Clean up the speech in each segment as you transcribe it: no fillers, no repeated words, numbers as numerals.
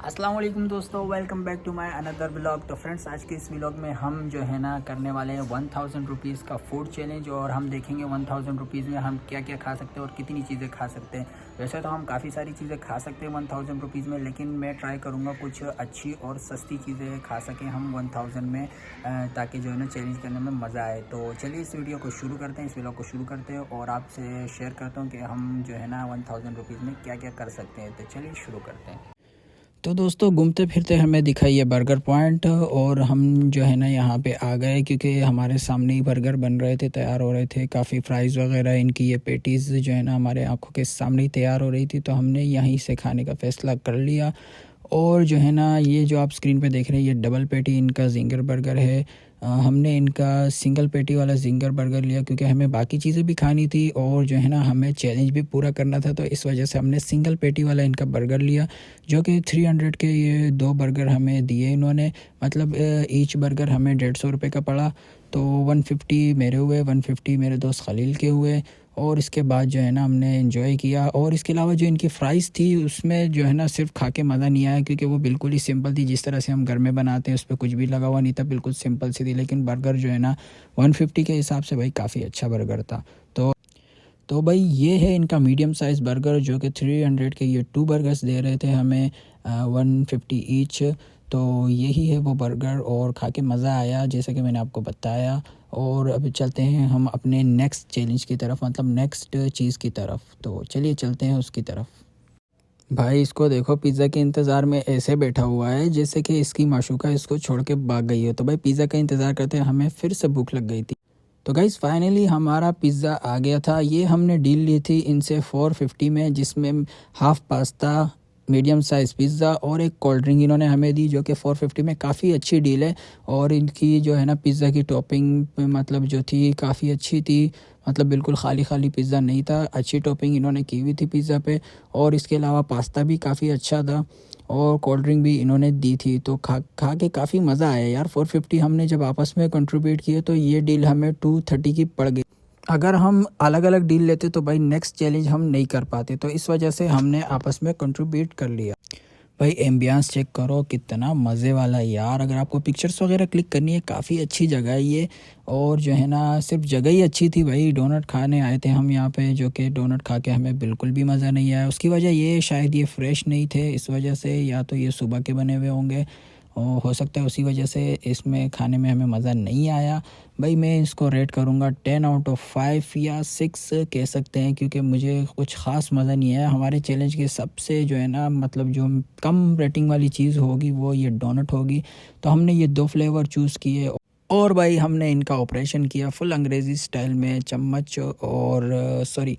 अस्सलाम वालेकुम दोस्तों, welcome back to my another blog. तो फ्रेंड्स, आज के इस व्लॉग में हम जो है ना करने वाले हैं 1000 रुपीज़ का फूड चैलेंज। और हम देखेंगे 1000 रुपीज़ में हम क्या क्या खा सकते हैं और कितनी चीज़ें खा सकते हैं। वैसे तो हम काफ़ी सारी चीज़ें खा सकते हैं 1000 रुपीज़ में, लेकिन मैं ट्राई करूँगा कुछ अच्छी और सस्ती चीज़ें खा सकें हम 1000 में, ताकि जो है ना चैलेंज करने में मज़ा आए। तो चलिए इस वीडियो को शुरू करते हैं, इस व्लॉग को शुरू करते हैं और आपसे शेयर करता हूँ कि हम जो है ना 1000 रुपीज़ में क्या क्या कर सकते हैं। तो चलिए शुरू करते हैं। तो दोस्तों, घूमते फिरते हमें दिखाई है बर्गर पॉइंट और हम जो है ना यहाँ पे आ गए, क्योंकि हमारे सामने ही बर्गर बन रहे थे, तैयार हो रहे थे। काफ़ी फ्राइज़ वगैरह इनकी ये पेटीज़ जो है ना हमारे आंखों के सामने ही तैयार हो रही थी, तो हमने यहीं से खाने का फ़ैसला कर लिया। और जो है ना ये जो आप स्क्रीन पे देख रहे हैं, ये डबल पैटी इनका जिंगर बर्गर है। हमने इनका सिंगल पैटी वाला जिंगर बर्गर लिया, क्योंकि हमें बाकी चीज़ें भी खानी थी और जो है ना हमें चैलेंज भी पूरा करना था। तो इस वजह से हमने सिंगल पैटी वाला इनका बर्गर लिया, जो कि 300 के ये 2 बर्गर हमें दिए इन्होंने। मतलब ईच बर्गर हमें 150 रुपये का पड़ा। तो 150 मेरे हुए, 150 मेरे दोस्त खलील के हुए। और इसके बाद जो है ना हमने एंजॉय किया। और इसके अलावा जो इनकी फ़्राइज़ थी, उसमें जो है ना सिर्फ खा के मज़ा नहीं आया, क्योंकि वो बिल्कुल ही सिंपल थी, जिस तरह से हम घर में बनाते हैं। उस पर कुछ भी लगा हुआ नहीं था, बिल्कुल सिंपल सी थी। लेकिन बर्गर जो है ना 150 के हिसाब से भाई काफ़ी अच्छा बर्गर था। तो भाई ये है इनका मीडियम साइज़ बर्गर, जो कि 300 के ये 2 बर्गर्स दे रहे थे हमें 150 ईच। तो यही है वो बर्गर, और खा के मज़ा आया जैसा कि मैंने आपको बताया। और अभी चलते हैं हम अपने नेक्स्ट चैलेंज की तरफ, मतलब नेक्स्ट चीज़ की तरफ। तो चलिए चलते हैं उसकी तरफ। भाई इसको देखो, पिज़्ज़ा के इंतज़ार में ऐसे बैठा हुआ है जैसे कि इसकी माशूका इसको छोड़ के भाग गई हो। तो भाई पिज़्ज़ा का इंतज़ार करते हमें फिर से भूख लग गई थी। तो गाइज़ फाइनली हमारा पिज़्ज़ा आ गया था। ये हमने डील ली थी इनसे 450 में, जिसमें half pasta, medium size pizza और एक कोल्ड ड्रिंक इन्होंने हमें दी, जो कि 450 में काफ़ी अच्छी डील है। और इनकी जो है ना पिज़्ज़ा की टॉपिंग मतलब जो थी काफ़ी अच्छी थी। मतलब बिल्कुल खाली खाली पिज़्ज़ा नहीं था, अच्छी टॉपिंग इन्होंने की हुई थी पिज़्ज़ा पे। और इसके अलावा पास्ता भी काफ़ी अच्छा था और कोल्ड ड्रिंक भी इन्होंने दी थी। तो खा खा के काफ़ी मज़ा आया यार। 450 हमने जब आपस में कंट्रीब्यूट किए तो ये डील हमें 230 की पड़ गई। अगर हम अलग अलग डील लेते तो भाई नेक्स्ट चैलेंज हम नहीं कर पाते, तो इस वजह से हमने आपस में कंट्रीब्यूट कर लिया। भाई एम्बियंस चेक करो, कितना मज़े वाला है यार। अगर आपको पिक्चर्स वगैरह क्लिक करनी है, काफ़ी अच्छी जगह है ये। और जो है ना सिर्फ जगह ही अच्छी थी भाई। डोनट खाने आए थे हम यहाँ पे, जो कि डोनट खा के हमें बिल्कुल भी मज़ा नहीं आया। उसकी वजह ये शायद ये फ्रेश नहीं थे, इस वजह से, या तो ये सुबह के बने हुए होंगे और हो सकता है उसी वजह से इसमें खाने में हमें मज़ा नहीं आया। भाई मैं इसको रेट करूँगा 10 आउट ऑफ 5 या 6 कह सकते हैं, क्योंकि मुझे कुछ ख़ास मज़ा नहीं आया। हमारे चैलेंज के सबसे जो है ना मतलब जो कम रेटिंग वाली चीज़ होगी वो ये डोनट होगी। तो हमने ये 2 फ्लेवर चूज़ किए और भाई हमने इनका ऑपरेशन किया फुल अंग्रेज़ी स्टाइल में। चम्मच और सॉरी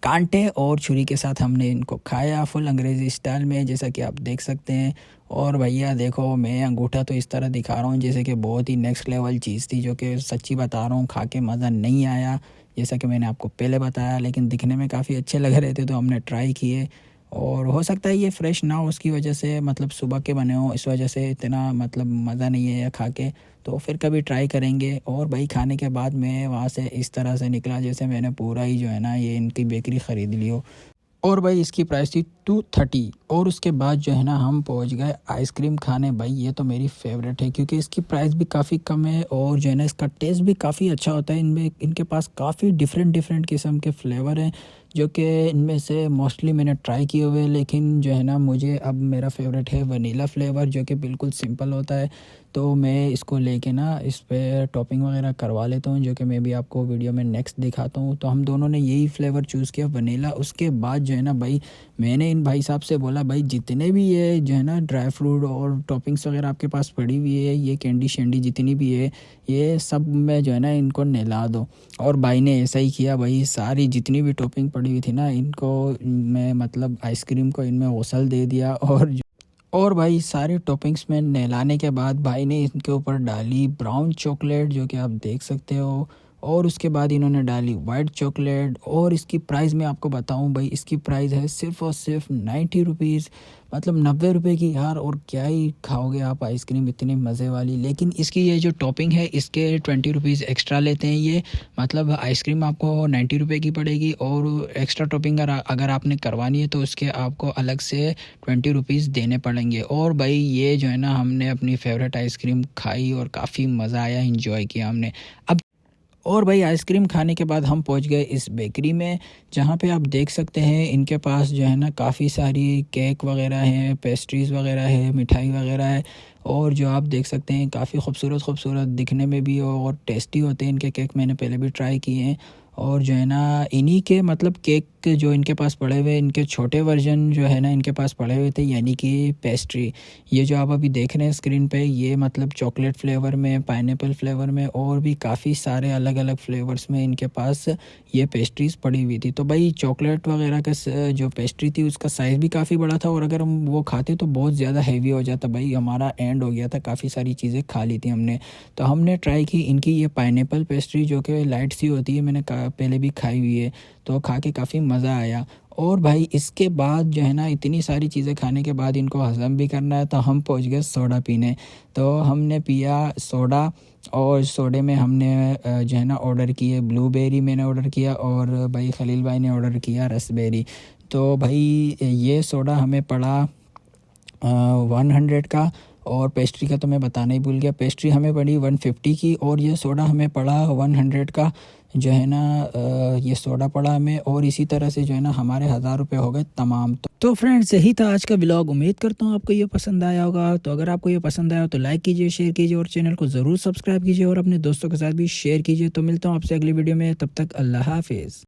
कांटे और छुरी के साथ हमने इनको खाया फुल अंग्रेज़ी स्टाइल में, जैसा कि आप देख सकते हैं। और भैया देखो, मैं अंगूठा तो इस तरह दिखा रहा हूँ जैसे कि बहुत ही नेक्स्ट लेवल चीज़ थी, जो कि सच्ची बता रहा हूँ खा के मज़ा नहीं आया, जैसा कि मैंने आपको पहले बताया। लेकिन दिखने में काफ़ी अच्छे लग रहे थे, तो हमने ट्राई किए। और हो सकता है ये फ्रेश ना हो, उसकी वजह से, मतलब सुबह के बने हो, इस वजह से इतना मतलब मज़ा नहीं है खा के। तो फिर कभी ट्राई करेंगे। और भाई खाने के बाद मैं वहाँ से इस तरह से निकला जैसे मैंने पूरा ही जो है ना ये इनकी बेकरी ख़रीद ली हो। और भाई इसकी प्राइस थी 230। और उसके बाद जो है ना हम पहुंच गए आइसक्रीम खाने। भाई ये तो मेरी फेवरेट है, क्योंकि इसकी प्राइस भी काफ़ी कम है और जो है ना इसका टेस्ट भी काफ़ी अच्छा होता है। इनमें इनके पास काफ़ी डिफरेंट डिफरेंट किस्म के फ्लेवर हैं, जो कि इनमें से मोस्टली मैंने ट्राई किए हुए हैं। लेकिन जो है ना मुझे अब मेरा फेवरेट है वनीला फ्लेवर, जो कि बिल्कुल सिंपल होता है। तो मैं इसको लेके ना इस पर टॉपिंग वगैरह करवा लेता हूँ, जो कि मैं भी आपको वीडियो में नेक्स्ट दिखाता हूँ। तो हम दोनों ने यही फ्लेवर चूज़ किया, वनीला। उसके बाद जो है ना भाई मैंने इन भाई साहब से बोला, भाई जितने भी ये जो है ना ड्राई फ्रूट और टॉपिंग्स वगैरह आपके पास पड़ी हुई है, ये कैंडी शेंडी जितनी भी है, ये सब में जो है ना इनको नहला दो। और भाई ने ऐसा ही किया। भाई सारी जितनी भी टॉपिंग पड़ी हुई थी ना, इनको मैं मतलब आइसक्रीम को इनमें गौसल दे दिया। और भाई सारे टॉपिंग्स में नहलाने के बाद भाई ने इनके ऊपर डाली ब्राउन चॉकलेट, जो कि आप देख सकते हो। और उसके बाद इन्होंने डाली वाइट चॉकलेट। और इसकी प्राइस मैं आपको बताऊं भाई, इसकी प्राइस है सिर्फ और सिर्फ 90 रुपीज़, मतलब 90 रुपये की यार। और क्या ही खाओगे आप आइसक्रीम इतनी मज़े वाली। लेकिन इसकी ये जो टॉपिंग है इसके 20 रुपीज़ एक्स्ट्रा लेते हैं ये, मतलब आइसक्रीम आपको 90 रुपये की पड़ेगी और एक्स्ट्रा टॉपिंग अगर आपने करवानी है तो उसके आपको अलग से 20 रुपीज़ देने पड़ेंगे। और भाई ये जो है ना, हमने अपनी फेवरेट आइसक्रीम खाई और काफ़ी मज़ा आया, इंजॉय किया हमने। अब और भाई आइसक्रीम खाने के बाद हम पहुंच गए इस बेकरी में, जहां पे आप देख सकते हैं इनके पास जो है ना काफ़ी सारी केक वगैरह हैं, पेस्ट्रीज़ वगैरह है, मिठाई वगैरह है। और जो आप देख सकते हैं काफ़ी खूबसूरत खूबसूरत दिखने में भी और टेस्टी होते हैं इनके केक, मैंने पहले भी ट्राई किए हैं। और जो है ना इन्हीं के मतलब केक जो इनके पास पड़े हुए, इनके छोटे वर्जन जो है ना इनके पास पड़े हुए थे, यानी कि पेस्ट्री। ये जो आप अभी देख रहे हैं स्क्रीन पे, ये मतलब चॉकलेट फ्लेवर में, पाइनएप्पल फ्लेवर में और भी काफ़ी सारे अलग अलग फ्लेवर्स में इनके पास ये पेस्ट्रीज़ पड़ी हुई थी। तो भाई चॉकलेट वगैरह का जो पेस्ट्री थी उसका साइज़ भी काफ़ी बड़ा था, और अगर हम वो खाते तो बहुत ज़्यादा हैवी हो जाता भाई, हमारा एंड हो गया था, काफ़ी सारी चीज़ें खा ली थी हमने। तो हमने ट्राई की इनकी ये पाइनएप्पल पेस्ट्री, जो कि लाइट सी होती है, मैंने पहले भी खाई हुई है, तो खा के काफ़ी मज़ा आया। और भाई इसके बाद जो है ना इतनी सारी चीज़ें खाने के बाद इनको हज़म भी करना है, तो हम पहुंच गए सोडा पीने। तो हमने पिया सोडा, और सोडे में हमने जो है ना ऑर्डर किए ब्लूबेरी, मैंने ऑर्डर किया, और भाई खलील भाई ने ऑर्डर किया रसबेरी। तो भाई ये सोडा हमें पड़ा 100 का, और पेस्ट्री का तो मैं बताना ही भूल गया, पेस्ट्री हमें पड़ी 150 की, और ये सोडा हमें पड़ा 100 का जो है ना। ये सोडा पड़ा हमें, और इसी तरह से जो है ना हमारे 1000 रुपये हो गए तमाम। तो फ्रेंड्स यही था आज का व्लॉग, उम्मीद करता हूँ आपको ये पसंद आया होगा। तो अगर आपको ये पसंद आया हो तो लाइक कीजिए, शेयर कीजिए, और चैनल को ज़रूर सब्सक्राइब कीजिए, और अपने दोस्तों के साथ भी शेयर कीजिए। तो मिलता हूँ आपसे अगली वीडियो में, तब तक अल्लाह हाफिज़।